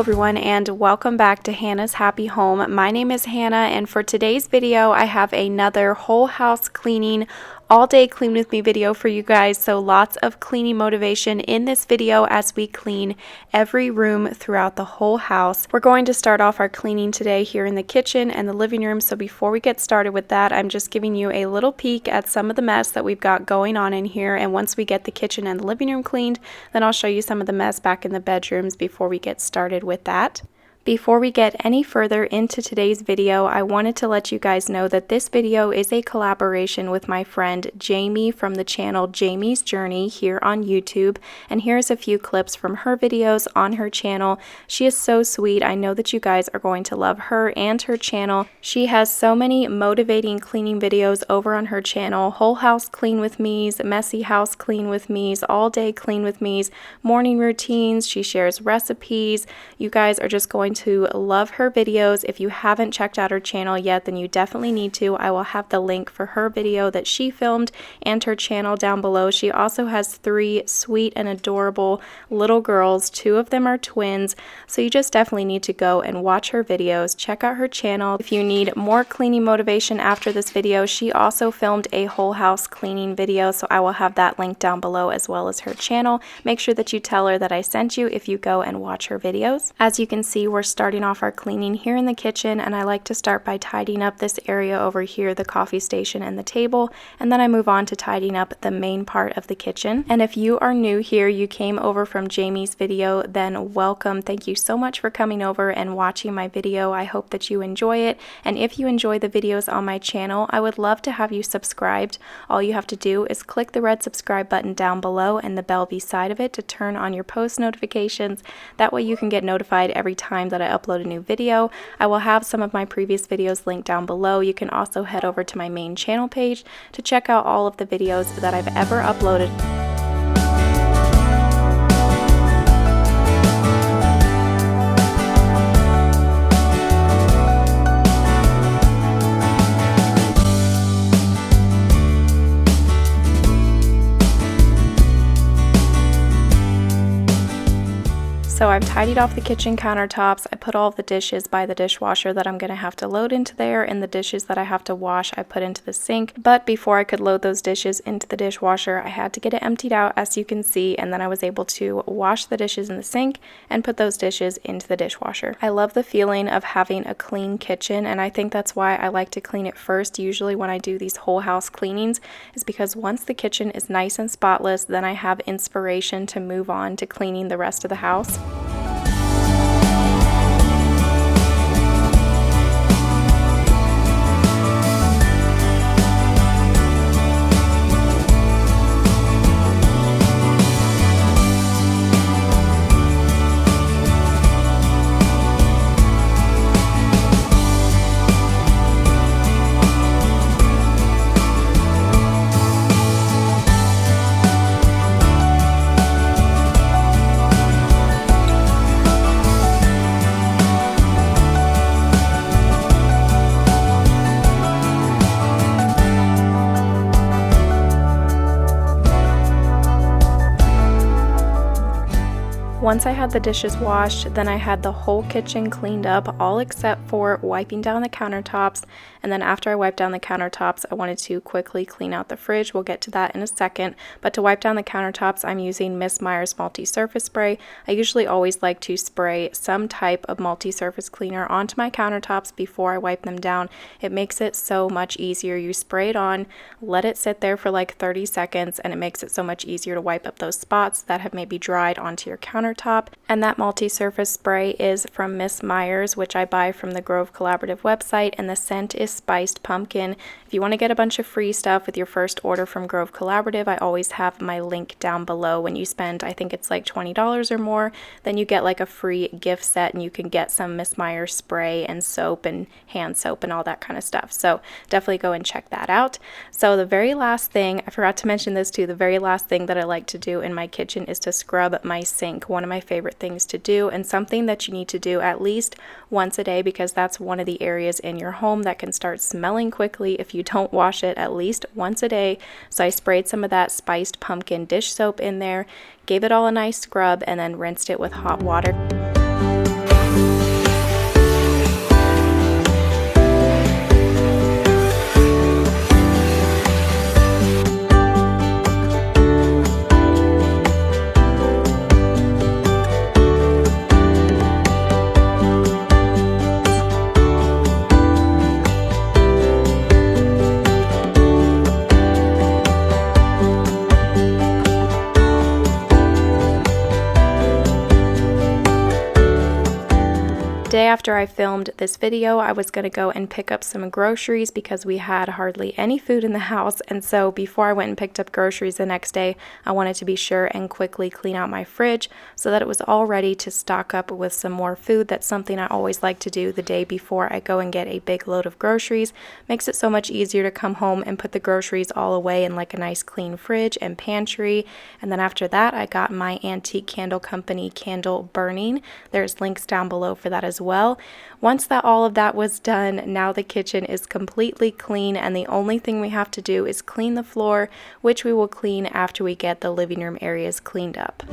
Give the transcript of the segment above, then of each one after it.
everyone, and welcome back to Hannah's Happy Home. My name is Hannah, and for today's video I have another whole house cleaning all day clean with me video for you guys. So lots of cleaning motivation in this video as we clean every room throughout the whole house. We're going to start off our cleaning today here in the kitchen and the living room. So before we get started with that, I'm just giving you a little peek at some of the mess that we've got going on in here. And once we get the kitchen and the living room cleaned, then I'll show you some of the mess back in the bedrooms before we get started with that. Before we get any further into today's video, I wanted to let you guys know that this video is a collaboration with my friend Jamie from the channel Jamie's Journey here on YouTube. And here's a few clips from her videos on her channel. She is so sweet. I know that you guys are going to love her and her channel. She has so many motivating cleaning videos over on her channel. Whole house clean with me's, messy house clean with me's, all day clean with me's, morning routines. She shares recipes. You guys are just going to love her videos. If you haven't checked out her channel yet, then you definitely need to. I will have the link for her video that she filmed and her channel down below. She also has 3 sweet and adorable little girls. 2 of them are twins, so you just definitely need to go and watch her videos. Check out her channel. If you need more cleaning motivation after this video, she also filmed a whole house cleaning video, so I will have that link down below as well as her channel. Make sure that you tell her that I sent you if you go and watch her videos. As you can see, we're starting off our cleaning here in the kitchen, and I like to start by tidying up this area over here, the coffee station and the table, and then I move on to tidying up the main part of the kitchen. And if you are new here, you came over from Jamie's video, then welcome. Thank you so much for coming over and watching my video. I hope that you enjoy it, and if you enjoy the videos on my channel, I would love to have you subscribed. All you have to do is click the red subscribe button down below and the bell beside of it to turn on your post notifications. That way you can get notified every time that I upload a new video. I will have some of my previous videos linked down below. You can also head over to my main channel page to check out all of the videos that I've ever uploaded. So I've tidied off the kitchen countertops. I put all of the dishes by the dishwasher that I'm going to have to load into there, and the dishes that I have to wash I put into the sink. But before I could load those dishes into the dishwasher, I had to get it emptied out, as you can see, and then I was able to wash the dishes in the sink and put those dishes into the dishwasher. I love the feeling of having a clean kitchen, and I think that's why I like to clean it first usually when I do these whole house cleanings, is because once the kitchen is nice and spotless, then I have inspiration to move on to cleaning the rest of the house. Once I had the dishes washed, then I had the whole kitchen cleaned up, all except for wiping down the countertops. And then after I wiped down the countertops, I wanted to quickly clean out the fridge. We'll get to that in a second. But to wipe down the countertops, I'm using Miss Meyer's multi-surface spray. I usually always like to spray some type of multi-surface cleaner onto my countertops before I wipe them down. It makes it so much easier. You spray it on, let it sit there for like 30 seconds, and it makes it so much easier to wipe up those spots that have maybe dried onto your countertop. And that multi-surface spray is from Miss Meyer's, which I buy from the Grove Collaborative website, and the scent is Spiced Pumpkin. If you want to get a bunch of free stuff with your first order from Grove Collaborative, I always have my link down below. When you spend, I think it's like $20 or more, then you get like a free gift set, and you can get some Miss Meyer's spray and soap and hand soap and all that kind of stuff. So definitely go and check that out. So the very last thing, I forgot to mention this too, the very last thing that I like to do in my kitchen is to scrub my sink. One of my favorite things to do, and something that you need to do at least once a day, because that's one of the areas in your home that can start smelling quickly if you don't wash it at least once a day. So I sprayed some of that Spiced Pumpkin dish soap in there, gave it all a nice scrub, and then rinsed it with hot water. day after I filmed this video, I was going to go and pick up some groceries because we had hardly any food in the house, and so before I went and picked up groceries the next day, I wanted to be sure and quickly clean out my fridge so that it was all ready to stock up with some more food. That's something I always like to do the day before I go and get a big load of groceries. Makes it so much easier to come home and put the groceries all away in like a nice clean fridge and pantry. And then after that, I got my Antique Candle Company candle burning. There's links down below for that as well. Once all of that was done, now the kitchen is completely clean, and the only thing we have to do is clean the floor, which we will clean after we get the living room areas cleaned up.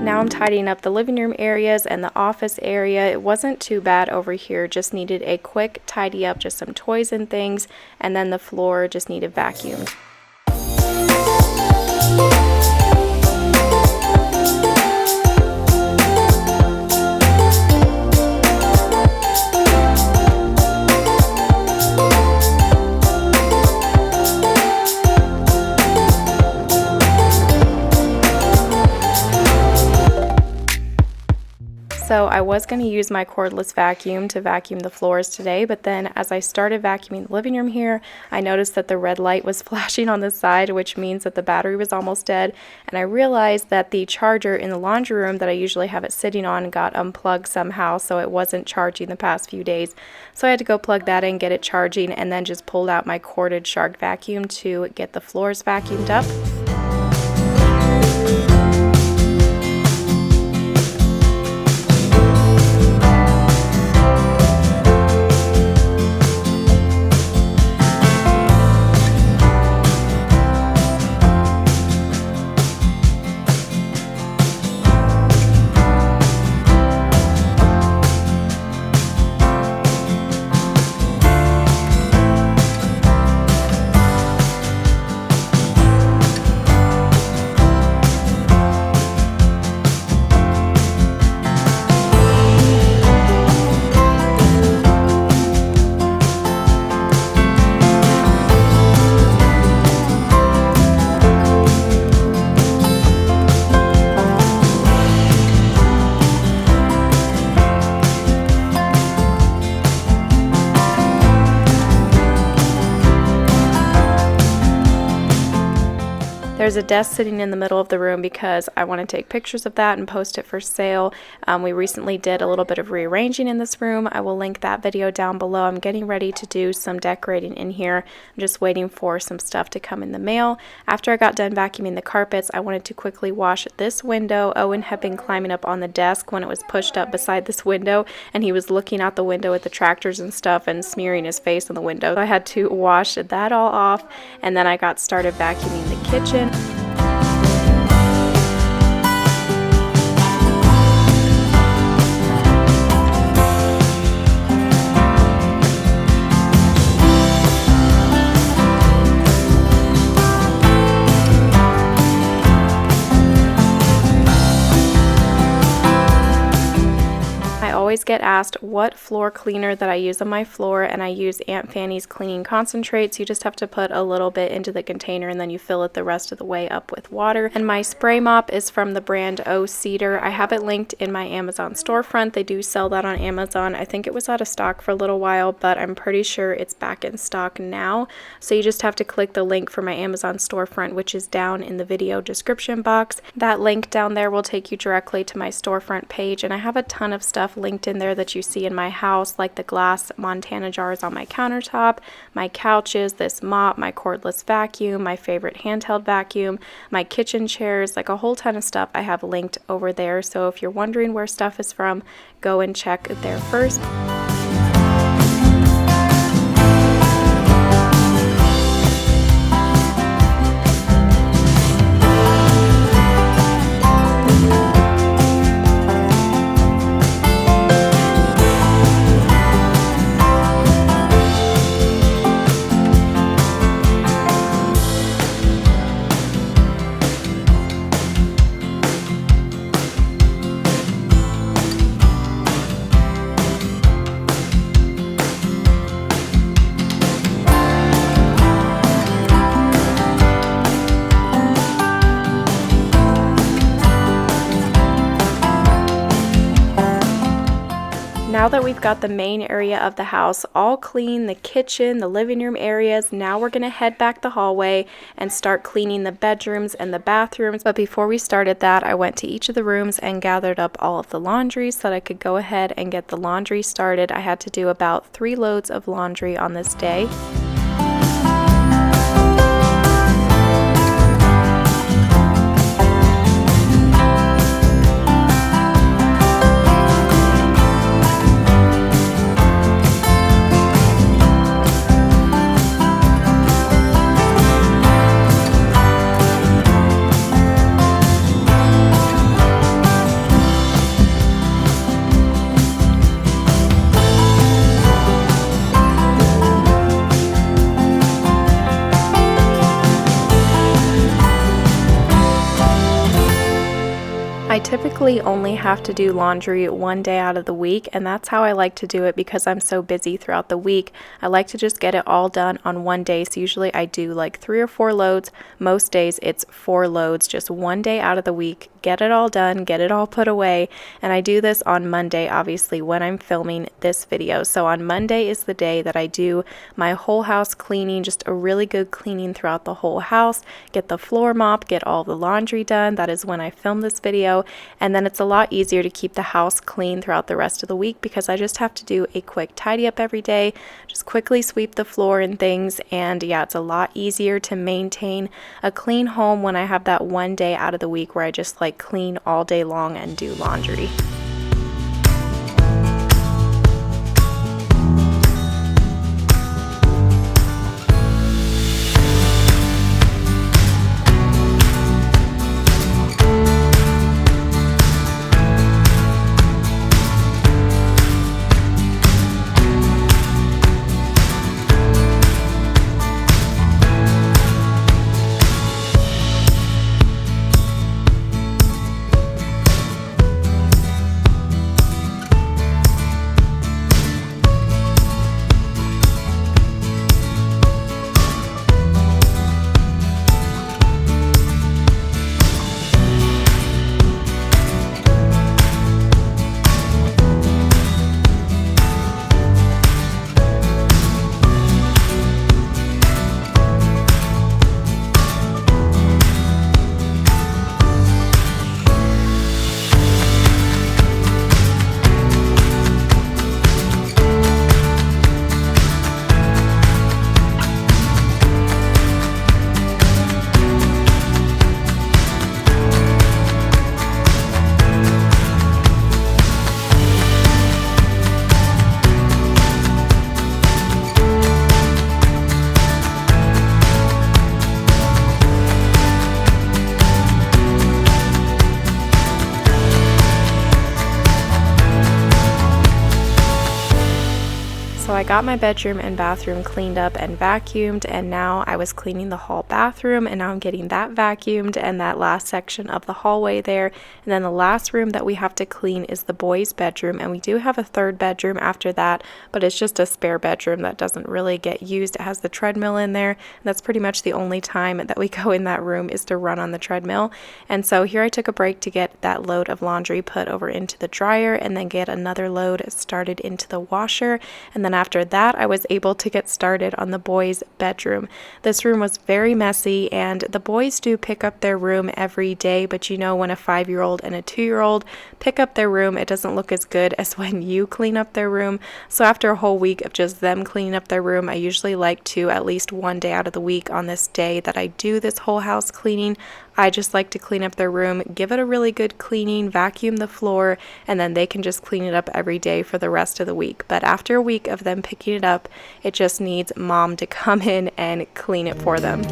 Now I'm tidying up the living room areas and the office area. It wasn't too bad over here, just needed a quick tidy up, just some toys and things, and then the floor just needed vacuumed. So I was going to use my cordless vacuum to vacuum the floors today, but then as I started vacuuming the living room here, I noticed that the red light was flashing on the side, which means that the battery was almost dead, and I realized that the charger in the laundry room that I usually have it sitting on got unplugged somehow, so it wasn't charging the past few days. So I had to go plug that in, get it charging, and then just pulled out my corded Shark vacuum to get the floors vacuumed up. There's a desk sitting in the middle of the room because I want to take pictures of that and post it for sale. We recently did a little bit of rearranging in this room. I will link that video down below. I'm getting ready to do some decorating in here. I'm just waiting for some stuff to come in the mail. After I got done vacuuming the carpets, I wanted to quickly wash this window. Owen had been climbing up on the desk when it was pushed up beside this window, and he was looking out the window at the tractors and stuff and smearing his face on the window. So I had to wash that all off, and then I got started vacuuming the kitchen. Always get asked what floor cleaner that I use on my floor, and I use Aunt Fanny's cleaning concentrates. You just have to put a little bit into the container and then you fill it the rest of the way up with water. And my spray mop is from the brand O Cedar. I have it linked in my Amazon storefront. They do sell that on Amazon. I think it was out of stock for a little while, but I'm pretty sure it's back in stock now. So you just have to click the link for my Amazon storefront, which is down in the video description box. That link down there will take you directly to my storefront page, and I have a ton of stuff linked in there that you see in my house, like the glass Montana jars on my countertop, my couches, this mop, my cordless vacuum, my favorite handheld vacuum, my kitchen chairs, like a whole ton of stuff I have linked over there. So if you're wondering where stuff is from, go and check there first. now that we've got the main area of the house all clean, the kitchen, the living room areas, now we're gonna head back the hallway and start cleaning the bedrooms and the bathrooms. But before we started that, I went to each of the rooms and gathered up all of the laundry so that I could go ahead and get the laundry started. I had to do about 3 loads of laundry on this day. I typically only have to do laundry one day out of the week, and that's how I like to do it because I'm so busy throughout the week. I like to just get it all done on one day, so usually I do like 3 or 4 loads. Most days it's 4 loads, just one day out of the week. Get it all done, get it all put away, and I do this on Monday, obviously, when I'm filming this video. So on Monday is the day that I do my whole house cleaning, just a really good cleaning throughout the whole house, get the floor mop, get all the laundry done. That is when I film this video, and then it's a lot easier to keep the house clean throughout the rest of the week because I just have to do a quick tidy up every day, just quickly sweep the floor and things, and yeah, it's a lot easier to maintain a clean home when I have that one day out of the week where I just like clean all day long and do laundry. So I got my bedroom and bathroom cleaned up and vacuumed, and now I was cleaning the hall bathroom, and now I'm getting that vacuumed and that last section of the hallway there. And then the last room that we have to clean is the boys' bedroom, and we do have a third bedroom after that, but it's just a spare bedroom that doesn't really get used. It has the treadmill in there, and that's pretty much the only time that we go in that room is to run on the treadmill. And so here I took a break to get that load of laundry put over into the dryer and then get another load started into the washer, and then after that I was able to get started on the boys' bedroom. This room was very messy, and the boys do pick up their room every day, but you know, when a 5-year-old and a 2-year-old pick up their room, it doesn't look as good as when you clean up their room. So after a whole week of just them cleaning up their room, I usually like to, at least one day out of the week on this day that I do this whole house cleaning, I just like to clean up their room, give it a really good cleaning, vacuum the floor, and then they can just clean it up every day for the rest of the week. But after a week of them picking it up, it just needs mom to come in and clean it for them.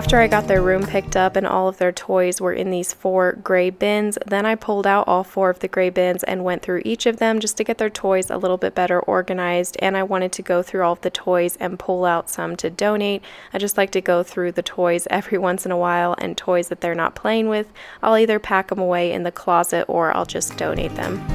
After I got their room picked up and all of their toys were in these 4 gray bins, then I pulled out all 4 of the gray bins and went through each of them just to get their toys a little bit better organized, and I wanted to go through all of the toys and pull out some to donate. I just like to go through the toys every once in a while, and toys that they're not playing with, I'll either pack them away in the closet or I'll just donate them.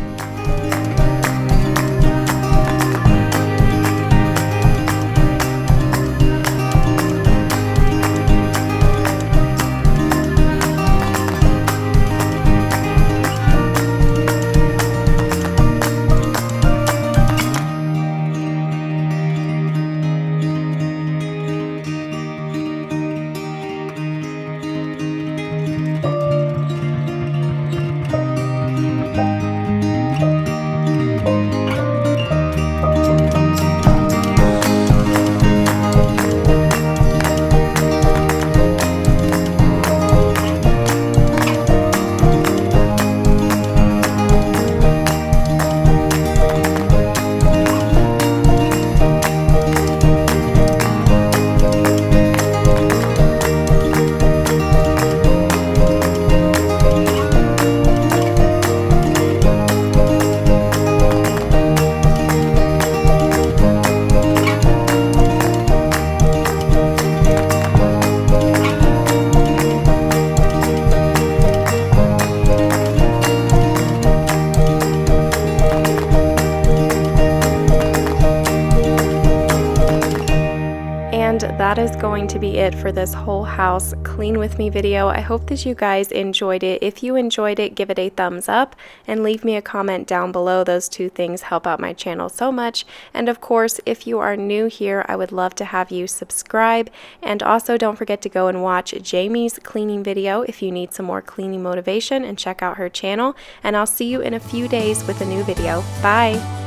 That is going to be it for this whole house clean with me video. I hope that you guys enjoyed it. If you enjoyed it, give it a thumbs up and leave me a comment down below. Those 2 things help out my channel so much. And of course, if you are new here, I would love to have you subscribe. And also don't forget to go and watch Jamie's cleaning video if you need some more cleaning motivation, and check out her channel. And I'll see you in a few days with a new video. Bye!